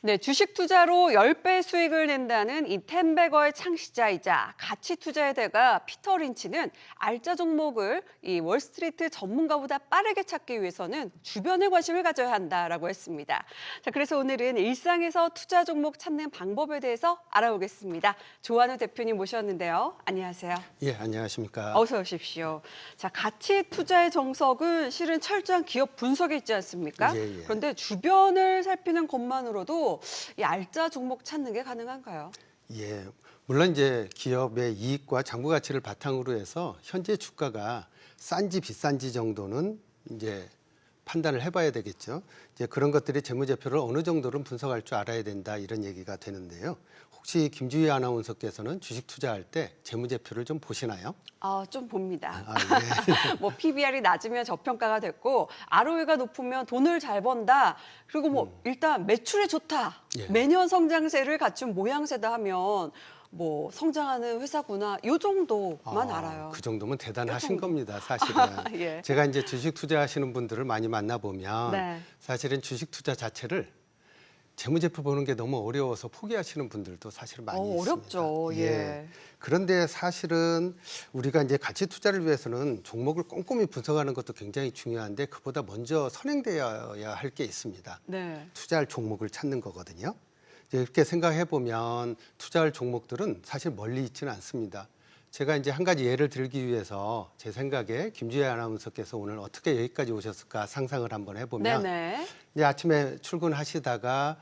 네, 주식 투자로 10배 수익을 낸다는 이 텐베거의 창시자이자 가치 투자의 대가 피터 린치는 알짜 종목을 이 월스트리트 전문가보다 빠르게 찾기 위해서는 주변에 관심을 가져야 한다라고 했습니다. 자, 그래서 오늘은 일상에서 투자 종목 찾는 방법에 대해서 알아보겠습니다. 조한우 대표님 모셨는데요. 안녕하세요. 예, 안녕하십니까. 어서 오십시오. 자, 가치 투자의 정석은 실은 철저한 기업 분석이 있지 않습니까? 예, 예. 그런데 주변을 살피는 것만으로도 이 알짜 종목 찾는 게 가능한가요? 예, 물론 이제 기업의 이익과 장부 가치를 바탕으로 해서 현재 주가가 싼지 비싼지 정도는 이제 판단을 해봐야 되겠죠. 이제 그런 것들이 재무제표를 어느 정도는 분석할 줄 알아야 된다 이런 얘기가 되는데요. 혹시 김주희 아나운서께서는 주식 투자할 때 재무제표를 좀 보시나요? 좀 봅니다. 예. 뭐 PBR이 낮으면 저평가가 됐고 ROE가 높으면 돈을 잘 번다. 그리고 뭐 일단 매출이 좋다. 예. 매년 성장세를 갖춘 모양새다 하면 뭐 성장하는 회사구나. 요 정도만 알아요. 그 정도면 대단하신 정도. 겁니다, 사실은. 예. 제가 이제 주식 투자하시는 분들을 많이 만나보면 네. 사실은 주식 투자 자체를 재무제표 보는 게 너무 어려워서 포기하시는 분들도 사실 많이 있습니다. 어렵죠. 예. 그런데 사실은 우리가 이제 가치 투자를 위해서는 종목을 꼼꼼히 분석하는 것도 굉장히 중요한데 그보다 먼저 선행되어야 할 게 있습니다. 네. 투자할 종목을 찾는 거거든요. 이렇게 생각해 보면 투자할 종목들은 사실 멀리 있지는 않습니다. 제가 이제 한 가지 예를 들기 위해서 제 생각에 김주혜 아나운서께서 오늘 어떻게 여기까지 오셨을까 상상을 한번 해보면 네네. 이제 아침에 출근하시다가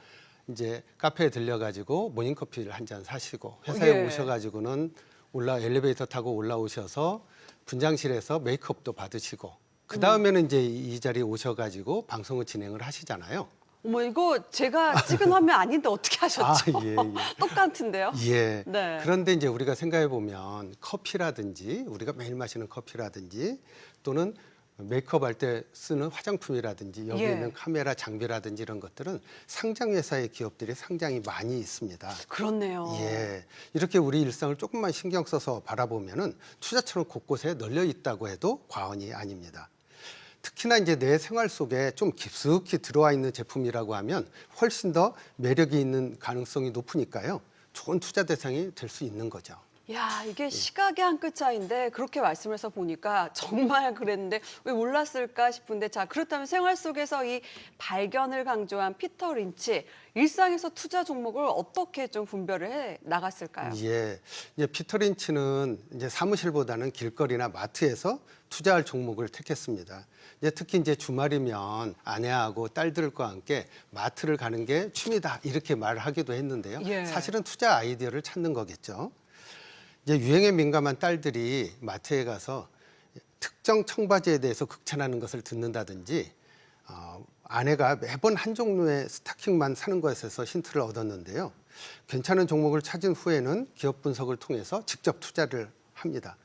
이제 카페에 들려가지고 모닝커피를 한 잔 사시고 회사에 예. 오셔가지고는 엘리베이터 타고 올라오셔서 분장실에서 메이크업도 받으시고 그 다음에는 이제 이 자리에 오셔가지고 방송을 진행을 하시잖아요. 어머 이거 제가 찍은 화면 아닌데 어떻게 하셨죠? 예, 예. 똑같은데요? 예. 네. 그런데 이제 우리가 생각해 보면 커피라든지 우리가 매일 마시는 커피라든지 또는 메이크업 할 때 쓰는 화장품이라든지 여기 예. 있는 카메라 장비라든지 이런 것들은 상장 회사의 기업들이 상장이 많이 있습니다. 그렇네요. 예. 이렇게 우리 일상을 조금만 신경 써서 바라보면은 투자처럼 곳곳에 널려 있다고 해도 과언이 아닙니다. 특히나 이제 내 생활 속에 좀 깊숙이 들어와 있는 제품이라고 하면 훨씬 더 매력이 있는 가능성이 높으니까요. 좋은 투자 대상이 될 수 있는 거죠. 야, 이게 시각의 한 끗 차이인데 그렇게 말씀해서 보니까 정말 그랬는데 왜 몰랐을까 싶은데 자, 그렇다면 생활 속에서 이 발견을 강조한 피터 린치 일상에서 투자 종목을 어떻게 좀 분별을 해 나갔을까요? 예. 이제 피터 린치는 이제 사무실보다는 길거리나 마트에서 투자할 종목을 택했습니다. 이제 특히 이제 주말이면 아내하고 딸들과 함께 마트를 가는 게 취미다 이렇게 말하기도 했는데요. 예. 사실은 투자 아이디어를 찾는 거겠죠. 이제 유행에 민감한 딸들이 마트에 가서 특정 청바지에 대해서 극찬하는 것을 듣는다든지 아내가 매번 한 종류의 스타킹만 사는 것에서 힌트를 얻었는데요. 괜찮은 종목을 찾은 후에는 기업 분석을 통해서 직접 투자를 합니다.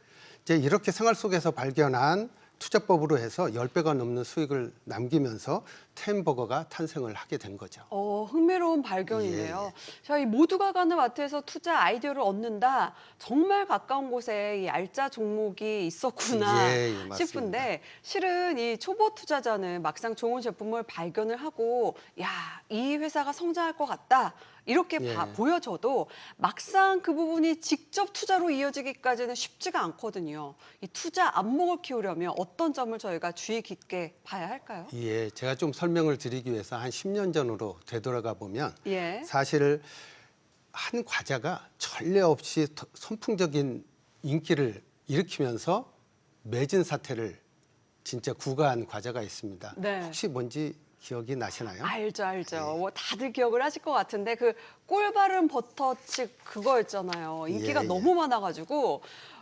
이제 이렇게 생활 속에서 발견한 투자법으로 해서 10배가 넘는 수익을 남기면서 텐버거가 탄생을 하게 된 거죠. 흥미로운 발견이네요. 예. 자, 이 모두가 가는 마트에서 투자 아이디어를 얻는다. 정말 가까운 곳에 이 알짜 종목이 있었구나 예, 맞습니다. 싶은데 실은 이 초보 투자자는 막상 좋은 제품을 발견을 하고 야, 이 회사가 성장할 것 같다. 이렇게 예. 보여져도 막상 그 부분이 직접 투자로 이어지기까지는 쉽지가 않거든요. 이 투자 안목을 키우려면 어떤 점을 저희가 주의 깊게 봐야 할까요? 예, 제가 좀 설명을 드리기 위해서 한 10년 전으로 되돌아가 보면 예. 사실 한 과자가 전례 없이 선풍적인 인기를 일으키면서 매진 사태를 진짜 구가한 과자가 있습니다. 네. 혹시 뭔지 기억이 나시나요? 알죠. 뭐 다들 기억을 하실 것 같은데 그 꿀바른 버터칩 그거였잖아요. 인기가 예, 예. 너무 많아가지고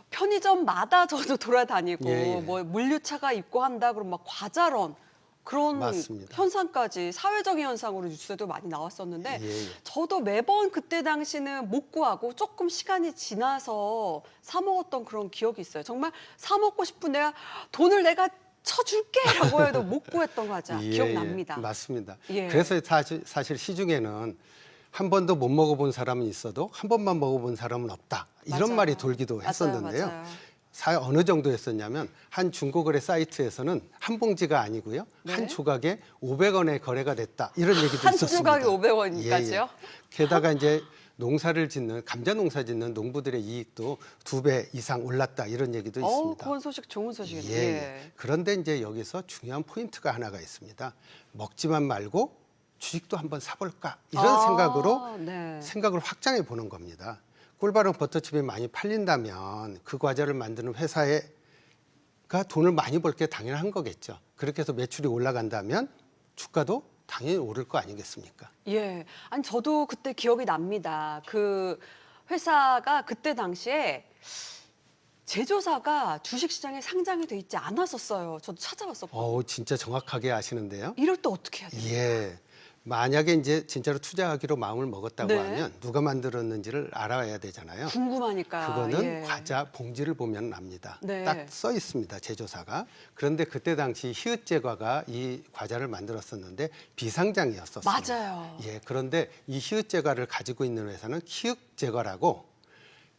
편의점마다 저도 돌아다니고 예, 예. 뭐 물류차가 입고한다 그러면 막 과자런 그런 맞습니다. 현상까지 사회적인 현상으로 뉴스에도 많이 나왔었는데 예, 예. 저도 매번 그때 당시는 못 구하고 조금 시간이 지나서 사 먹었던 그런 기억이 있어요. 정말 사 먹고 싶은 돈을 내가 쳐줄게라고 해도 못 구했던 과자 예, 기억납니다. 예, 맞습니다. 예. 그래서 사실 시중에는 한 번도 못 먹어본 사람은 있어도 한 번만 먹어본 사람은 없다. 이런 맞아요. 말이 돌기도 했었는데요. 맞아요. 어느 정도였었냐면 한 중고거래 사이트에서는 한 봉지가 아니고요. 네. 한 조각에 500원에 거래가 됐다. 이런 얘기도 한 있었습니다. 조각에 500원까지요? 게다가 이제 감자 농사 짓는 농부들의 이익도 2배 이상 올랐다. 이런 얘기도 있습니다. 그건 좋은 소식이네요. 예. 그런데 이제 여기서 중요한 포인트가 하나가 있습니다. 먹지만 말고 주식도 한번 사볼까 이런 생각으로 네. 생각을 확장해 보는 겁니다. 꿀바른 버터칩이 많이 팔린다면 그 과자를 만드는 회사가 돈을 많이 벌 게 당연한 거겠죠. 그렇게 해서 매출이 올라간다면 주가도 당연히 오를 거 아니겠습니까? 예. 아니 저도 그때 기억이 납니다. 그 회사가 그때 당시에 제조사가 주식시장에 상장이 돼 있지 않았었어요. 저도 찾아봤었거든요. 진짜 정확하게 아시는데요. 이럴 때 어떻게 해야 돼요? 예. 만약에 이제 진짜로 투자하기로 마음을 먹었다고 네. 하면 누가 만들었는지를 알아야 되잖아요. 궁금하니까. 그거는 예. 과자 봉지를 보면 납니다. 네. 딱 써 있습니다. 제조사가. 그런데 그때 당시 히읗제과가 이 과자를 만들었었는데 비상장이었었습니다. 맞아요. 예. 그런데 이 히읗제과를 가지고 있는 회사는 키읔제과라고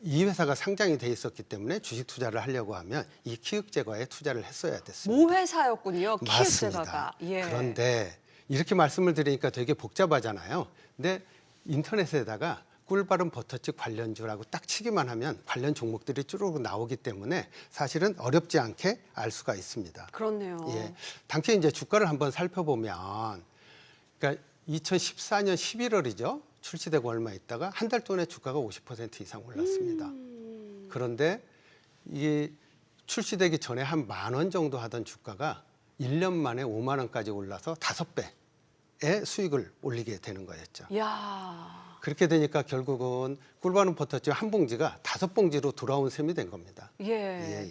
이 회사가 상장이 돼 있었기 때문에 주식 투자를 하려고 하면 이 키읔제과에 투자를 했어야 됐습니다. 모 회사였군요. 맞습니다. 키읔제과가. 예. 그런데 이렇게 말씀을 드리니까 되게 복잡하잖아요. 근데 인터넷에다가 꿀바른 버터칩 관련주라고 딱 치기만 하면 관련 종목들이 쭈르륵 나오기 때문에 사실은 어렵지 않게 알 수가 있습니다. 그렇네요. 예. 당시 이제 주가를 한번 살펴보면, 그러니까 2014년 11월이죠. 출시되고 얼마 있다가 한 달 동안에 주가가 50% 이상 올랐습니다. 그런데 이게 출시되기 전에 한 10,000원 정도 하던 주가가 1년 만에 5만 원까지 올라서 5배의 수익을 올리게 되는 거였죠. 야. 그렇게 되니까 결국은 꿀바른 버터칩 한 봉지가 5봉지로 돌아온 셈이 된 겁니다. 예. 예.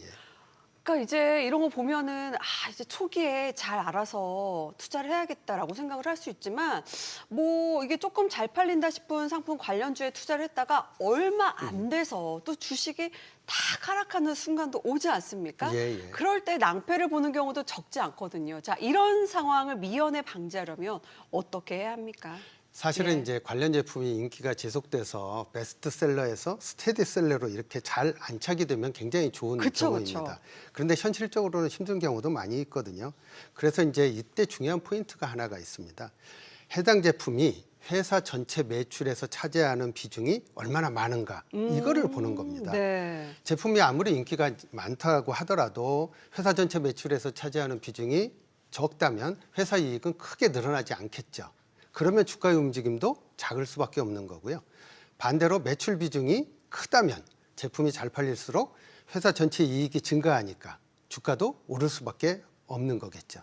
그러니까 이제 이런 거 보면은 이제 초기에 잘 알아서 투자를 해야겠다라고 생각을 할 수 있지만 뭐 이게 조금 잘 팔린다 싶은 상품 관련주에 투자를 했다가 얼마 안 돼서 또 주식이 다 하락하는 순간도 오지 않습니까? 예. 그럴 때 낭패를 보는 경우도 적지 않거든요. 자, 이런 상황을 미연에 방지하려면 어떻게 해야 합니까? 사실은 예. 이제 관련 제품이 인기가 지속돼서 베스트셀러에서 스테디셀러로 이렇게 잘 안착이 되면 굉장히 좋은 그쵸, 경우입니다. 그쵸. 그런데 현실적으로는 힘든 경우도 많이 있거든요. 그래서 이제 이때 중요한 포인트가 하나가 있습니다. 해당 제품이 회사 전체 매출에서 차지하는 비중이 얼마나 많은가 이거를 보는 겁니다. 네. 제품이 아무리 인기가 많다고 하더라도 회사 전체 매출에서 차지하는 비중이 적다면 회사 이익은 크게 늘어나지 않겠죠. 그러면 주가의 움직임도 작을 수밖에 없는 거고요. 반대로 매출 비중이 크다면 제품이 잘 팔릴수록 회사 전체 이익이 증가하니까 주가도 오를 수밖에 없는 거겠죠.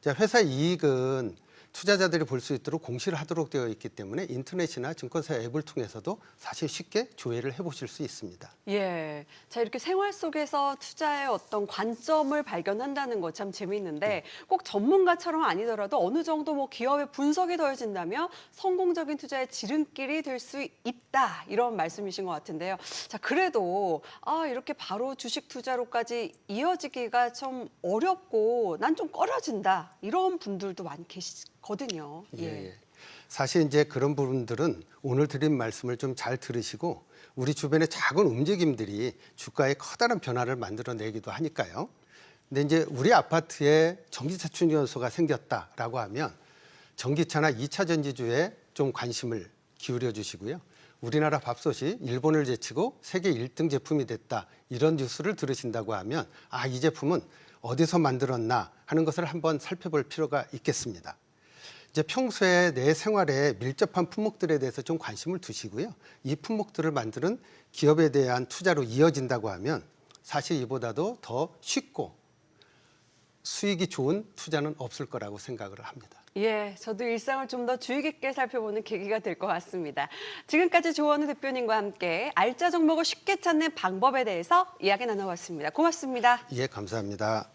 자, 회사 이익은 투자자들이 볼 수 있도록 공시를 하도록 되어 있기 때문에 인터넷이나 증권사 앱을 통해서도 사실 쉽게 조회를 해보실 수 있습니다. 예. 자, 이렇게 생활 속에서 투자의 어떤 관점을 발견한다는 거 참 재미있는데 꼭 전문가처럼 아니더라도 어느 정도 뭐 기업의 분석이 더해진다면 성공적인 투자의 지름길이 될 수 있다. 이런 말씀이신 것 같은데요. 자, 그래도 이렇게 바로 주식 투자로까지 이어지기가 좀 어렵고 난 좀 꺼려진다. 이런 분들도 많이 계시거든요. 예. 사실 이제 그런 부분들은 오늘 드린 말씀을 좀 잘 들으시고 우리 주변의 작은 움직임들이 주가에 커다란 변화를 만들어내기도 하니까요. 근데 이제 우리 아파트에 전기차 충전소가 생겼다라고 하면 전기차나 2차 전지주에 좀 관심을 기울여 주시고요. 우리나라 밥솥이 일본을 제치고 세계 1등 제품이 됐다. 이런 뉴스를 들으신다고 하면 이 제품은 어디서 만들었나 하는 것을 한번 살펴볼 필요가 있겠습니다. 이제 평소에 내 생활에 밀접한 품목들에 대해서 좀 관심을 두시고요. 이 품목들을 만드는 기업에 대한 투자로 이어진다고 하면 사실 이보다도 더 쉽고 수익이 좋은 투자는 없을 거라고 생각을 합니다. 예, 저도 일상을 좀 더 주의 깊게 살펴보는 계기가 될 것 같습니다. 지금까지 조원우 대표님과 함께 알짜 종목을 쉽게 찾는 방법에 대해서 이야기 나눠봤습니다. 고맙습니다. 예, 감사합니다.